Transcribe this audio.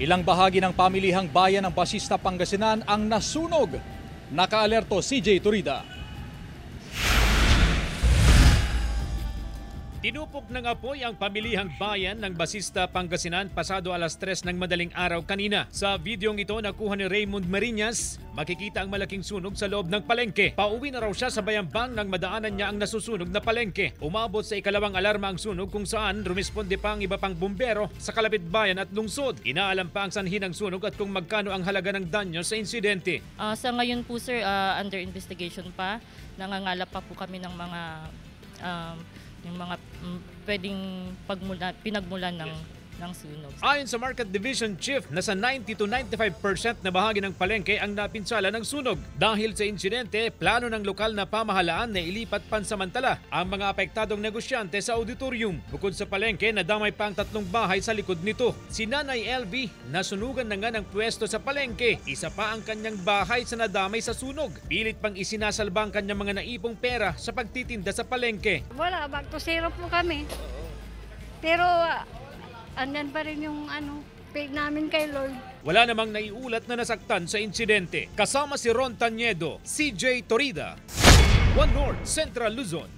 Ilang bahagi ng pamilihang bayan ng Basista, Pangasinan ang nasunog. Nakaalerto CJ Turida. Tinupok ng apoy ang pamilihang bayan ng Basista, Pangasinan pasado alas 3 ng madaling araw kanina. Sa videong ito nakuha ni Raymond Marinas, makikita ang malaking sunog sa loob ng palengke. Pauwi na raw siya sa Bayambang nang madaanan niya ang nasusunog na palengke. Umabot sa ikalawang alarma ang sunog kung saan rumisponde pa ang iba pang bumbero sa kalapit bayan at lungsod. Inaalam pa ang sanhi ng sunog at kung magkano ang halaga ng danyo sa insidente. Sa ngayon po sir, under investigation pa. Nangangalap pa po kami ng mga yung mga pwedeng pinagmulan ng sunog. Ayon sa Market Division Chief, nasa 90 to 95% na bahagi ng palengke ang napinsala ng sunog. Dahil sa insidente, plano ng lokal na pamahalaan na ilipat pansamantala ang mga apektadong negosyante sa auditorium. Bukod sa palengke, nadamay pa ang 3 bahay sa likod nito. Si Nanay LV, nasunugan na nga ng pwesto sa palengke. Isa pa ang kanyang bahay sa nadamay sa sunog. Pilit pang isinasalba ang kanyang mga naipong pera sa pagtitinda sa palengke. Wala, back to zero po kami. Pero andyan pa rin yung pay namin kay Lord. Wala namang naiulat na nasaktan sa insidente. Kasama si Ron Tanyedo, CJ Torida, One North, Central Luzon.